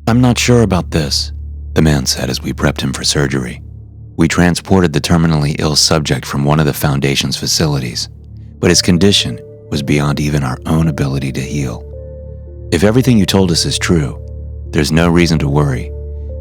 "I'm not sure about this," the man said as we prepped him for surgery. We transported the terminally ill subject from one of the Foundation's facilities, but his condition was beyond even our own ability to heal. "If everything you told us is true, there's no reason to worry.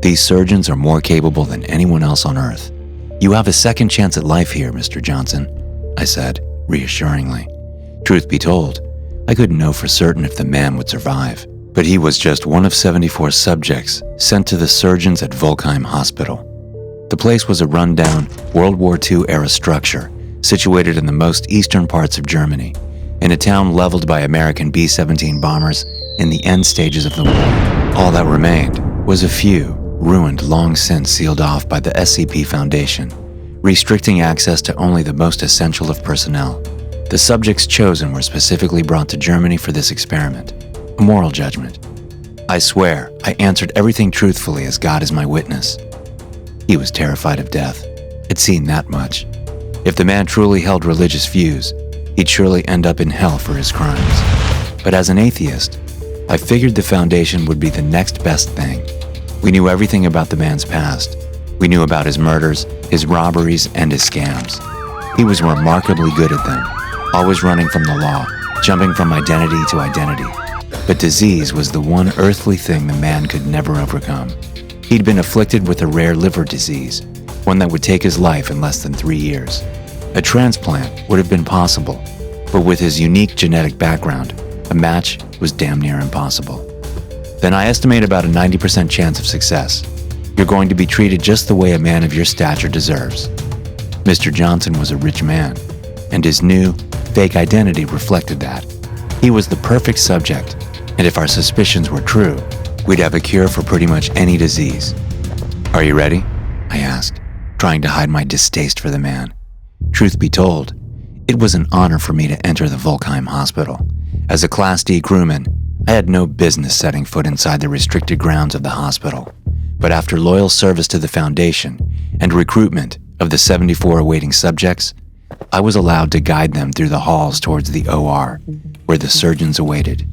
These surgeons are more capable than anyone else on Earth. You have a second chance at life here, Mr. Johnson," I said, reassuringly. Truth be told, I couldn't know for certain if the man would survive, but he was just one of 74 subjects sent to the surgeons at Volkheim Hospital. The place was a rundown World War II-era structure situated in the most eastern parts of Germany, in a town leveled by American B-17 bombers in the end stages of the war. All that remained was a few ruined long since sealed off by the SCP Foundation, restricting access to only the most essential of personnel. The subjects chosen were specifically brought to Germany for this experiment, a moral judgment. I swear, I answered everything truthfully as God is my witness. He was terrified of death. I'd seen that much. If the man truly held religious views, he'd surely end up in hell for his crimes. But as an atheist, I figured the Foundation would be the next best thing. We knew everything about the man's past. We knew about his murders, his robberies, and his scams. He was remarkably good at them, always running from the law, jumping from identity to identity. But disease was the one earthly thing the man could never overcome. He'd been afflicted with a rare liver disease, one that would take his life in less than 3 years. A transplant would have been possible, but with his unique genetic background, a match was damn near impossible. Then I estimate about a 90% chance of success. You're going to be treated just the way a man of your stature deserves. Mr. Johnson was a rich man, and his new, fake identity reflected that. He was the perfect subject, and if our suspicions were true, we'd have a cure for pretty much any disease. "Are you ready?" I asked, trying to hide my distaste for the man. Truth be told, it was an honor for me to enter the Volkheim Hospital. As a Class D crewman, I had no business setting foot inside the restricted grounds of the hospital. But after loyal service to the Foundation and recruitment of the 74 awaiting subjects, I was allowed to guide them through the halls towards the OR, where the surgeons awaited.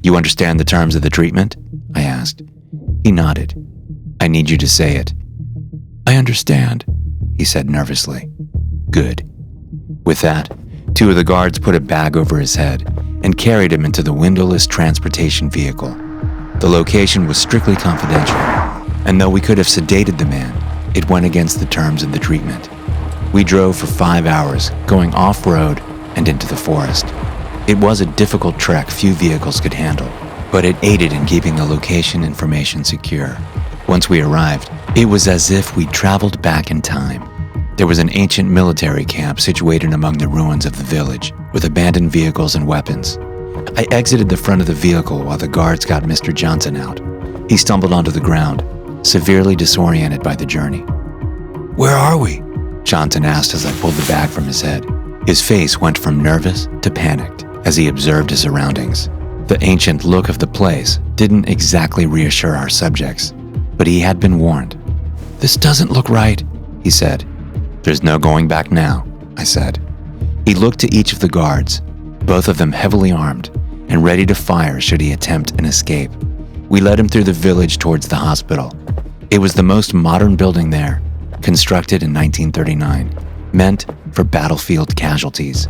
"You understand the terms of the treatment?" I asked. He nodded. "I need you to say it." "I understand," he said nervously. "Good." With that, 2 of the guards put a bag over his head and carried him into the windowless transportation vehicle. The location was strictly confidential, and though we could have sedated the man, it went against the terms of the treatment. We drove for 5 hours, going off-road and into the forest. It was a difficult trek few vehicles could handle, but it aided in keeping the location information secure. Once we arrived, it was as if we'd traveled back in time. There was an ancient military camp situated among the ruins of the village, with abandoned vehicles and weapons. I exited the front of the vehicle while the guards got Mr. Johnson out. He stumbled onto the ground, severely disoriented by the journey. "Where are we?" Johnson asked as I pulled the bag from his head. His face went from nervous to panicked as he observed his surroundings. The ancient look of the place didn't exactly reassure our subjects, but he had been warned. "This doesn't look right," he said. "There's no going back now," I said. He looked to each of the guards, both of them heavily armed and ready to fire should he attempt an escape. We led him through the village towards the hospital. It was the most modern building there, constructed in 1939, meant for battlefield casualties.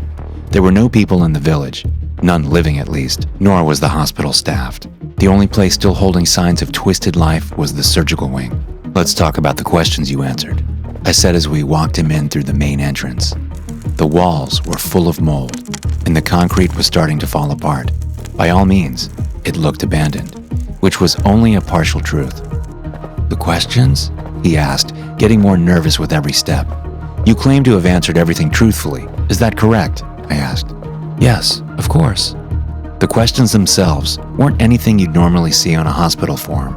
There were no people in the village, none living at least, nor was the hospital staffed. The only place still holding signs of twisted life was the surgical wing. "Let's talk about the questions you answered," I said as we walked him in through the main entrance. The walls were full of mold, and the concrete was starting to fall apart. By all means, it looked abandoned, which was only a partial truth. "The questions?" he asked, getting more nervous with every step. "You claim to have answered everything truthfully. Is that correct?" I asked. "Yes, of course." The questions themselves weren't anything you'd normally see on a hospital form.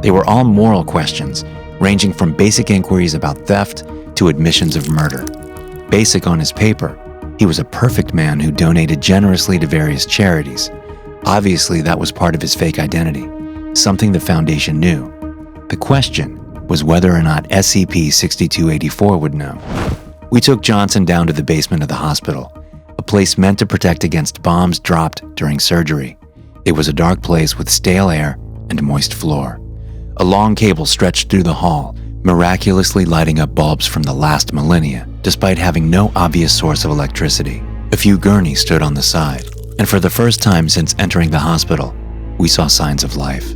They were all moral questions, ranging from basic inquiries about theft to admissions of murder. Basic on his paper, he was a perfect man who donated generously to various charities. Obviously, that was part of his fake identity, something the Foundation knew. The question was whether or not SCP-6284 would know. We took Johnson down to the basement of the hospital, a place meant to protect against bombs dropped during surgery. It was a dark place with stale air and moist floor. A long cable stretched through the hall, miraculously lighting up bulbs from the last millennia, despite having no obvious source of electricity. A few gurneys stood on the side, and for the first time since entering the hospital, we saw signs of life.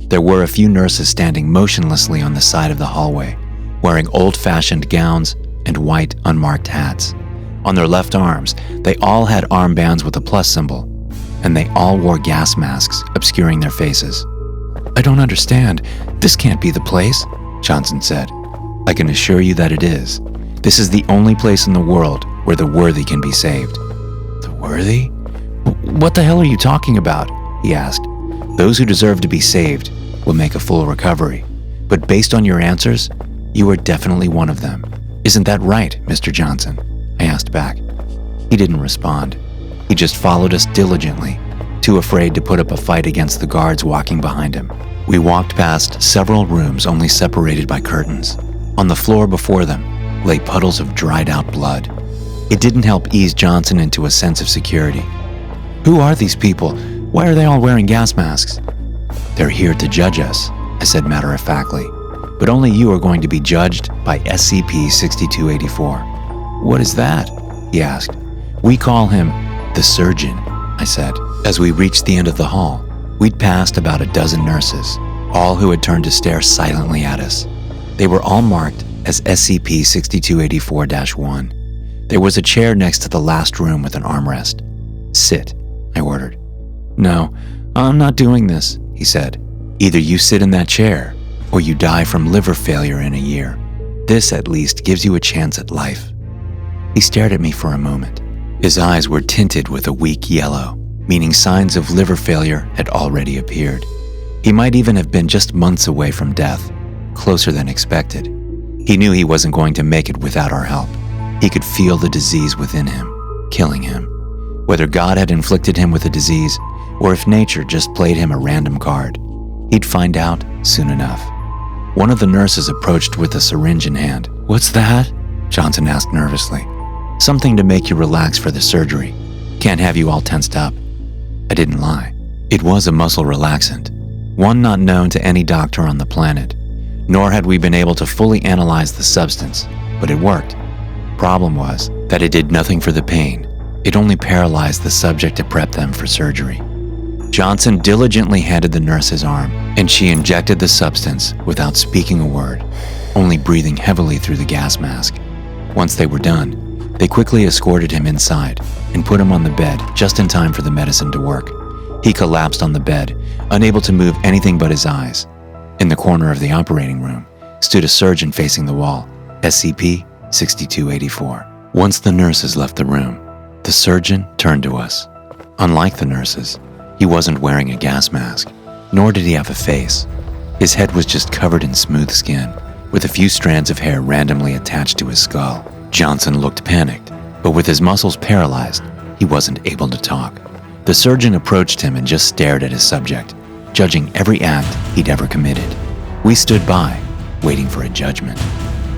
There were a few nurses standing motionlessly on the side of the hallway, wearing old-fashioned gowns and white, unmarked hats. On their left arms, they all had armbands with a plus symbol, and they all wore gas masks obscuring their faces. "I don't understand. This can't be the place," Johnson said. "I can assure you that it is. This is the only place in the world where the worthy can be saved." "The worthy? What the hell are you talking about?" he asked. "Those who deserve to be saved will make a full recovery. But based on your answers, you are definitely one of them. Isn't that right, Mr. Johnson?" I asked back. He didn't respond. He just followed us diligently, too afraid to put up a fight against the guards walking behind him. We walked past several rooms only separated by curtains. On the floor before them lay puddles of dried-out blood. It didn't help ease Johnson into a sense of security. "Who are these people? Why are they all wearing gas masks?" "They're here to judge us," I said matter-of-factly. "But only you are going to be judged by SCP-6284. "What is that?" he asked. "We call him The Surgeon," I said. As we reached the end of the hall, we'd passed about a dozen nurses, all who had turned to stare silently at us. They were all marked as SCP-6284-1. There was a chair next to the last room with an armrest. "Sit," I ordered. "No, I'm not doing this," he said. "Either you sit in that chair, or you die from liver failure in a year. This, at least, gives you a chance at life." He stared at me for a moment. His eyes were tinted with a weak yellow, meaning signs of liver failure had already appeared. He might even have been just months away from death, closer than expected. He knew he wasn't going to make it without our help. He could feel the disease within him, killing him. Whether God had inflicted him with a disease, or if nature just played him a random card, he'd find out soon enough. One of the nurses approached with a syringe in hand. "What's that?" Johnson asked nervously. "Something to make you relax for the surgery. Can't have you all tensed up." I didn't lie. It was a muscle relaxant, one not known to any doctor on the planet, nor had we been able to fully analyze the substance, but it worked. Problem was that it did nothing for the pain. It only paralyzed the subject to prep them for surgery. Johnson diligently handed the nurse his arm, and she injected the substance without speaking a word, only breathing heavily through the gas mask. Once they were done, they quickly escorted him inside and put him on the bed just in time for the medicine to work. He collapsed on the bed, unable to move anything but his eyes. In the corner of the operating room stood a surgeon facing the wall, SCP-6284. Once the nurses left the room, the surgeon turned to us. Unlike the nurses, he wasn't wearing a gas mask, nor did he have a face. His head was just covered in smooth skin, with a few strands of hair randomly attached to his skull. Johnson looked panicked, but with his muscles paralyzed, he wasn't able to talk. The surgeon approached him and just stared at his subject, judging every act he'd ever committed. We stood by, waiting for a judgment.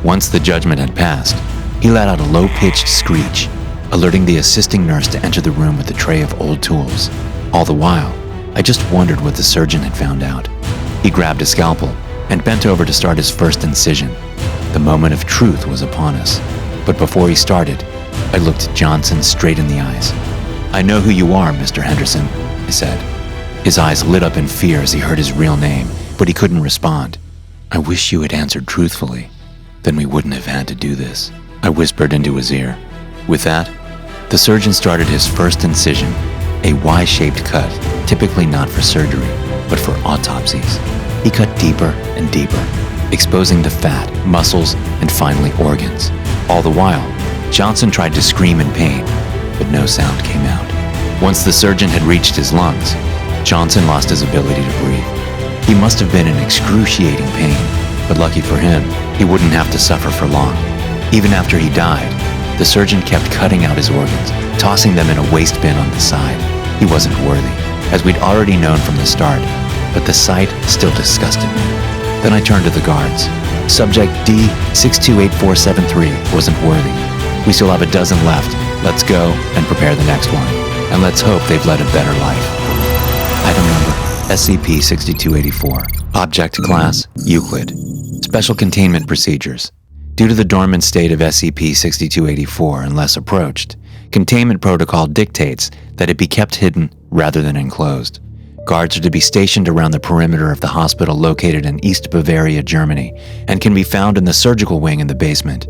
Once the judgment had passed, he let out a low-pitched screech, alerting the assisting nurse to enter the room with a tray of old tools. All the while, I just wondered what the surgeon had found out. He grabbed a scalpel and bent over to start his first incision. The moment of truth was upon us. But before he started, I looked Johnson straight in the eyes. "I know who you are, Mr. Henderson," I said. His eyes lit up in fear as he heard his real name, but he couldn't respond. "I wish you had answered truthfully. Then we wouldn't have had to do this," I whispered into his ear. With that, the surgeon started his first incision, a Y-shaped cut, typically not for surgery, but for autopsies. He cut deeper and deeper, exposing the fat, muscles, and finally organs. All the while, Johnson tried to scream in pain, but no sound came out. Once the surgeon had reached his lungs, Johnson lost his ability to breathe. He must have been in excruciating pain, but lucky for him, he wouldn't have to suffer for long. Even after he died, the surgeon kept cutting out his organs, tossing them in a waste bin on the side. He wasn't worthy, as we'd already known from the start, but the sight still disgusted me. Then I turned to the guards. Subject D-628473 wasn't worthy. We still have a dozen left. Let's go and prepare the next one. And let's hope they've led a better life. Item number SCP-6284. Object Class: Euclid. Special Containment Procedures. Due to the dormant state of SCP-6284 unless approached, Containment Protocol dictates that it be kept hidden rather than enclosed. Guards are to be stationed around the perimeter of the hospital located in East Bavaria, Germany, and can be found in the surgical wing in the basement.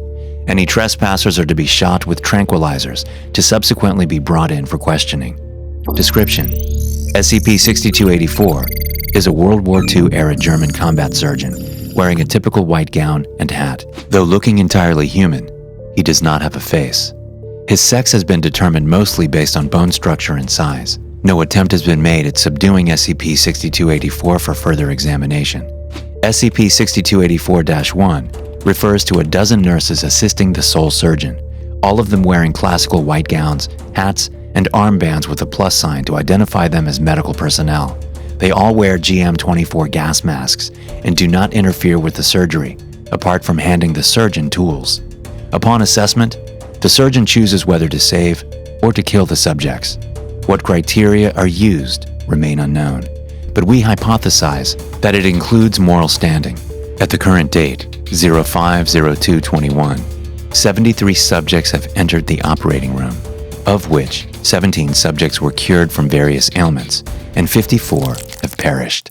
Any trespassers are to be shot with tranquilizers to subsequently be brought in for questioning. Description: SCP-6284 is a World War II-era German combat surgeon wearing a typical white gown and hat. Though looking entirely human, he does not have a face. His sex has been determined mostly based on bone structure and size. No attempt has been made at subduing SCP-6284 for further examination. SCP-6284-1 refers to a dozen nurses assisting the sole surgeon, all of them wearing classical white gowns, hats, and armbands with a plus sign to identify them as medical personnel. They all wear GM-24 gas masks and do not interfere with the surgery, apart from handing the surgeon tools. Upon assessment, the surgeon chooses whether to save or to kill the subjects. What criteria are used remain unknown, but we hypothesize that it includes moral standing. At the current date, 05/02/21, 73 subjects have entered the operating room, of which 17 subjects were cured from various ailments, and 54 have perished.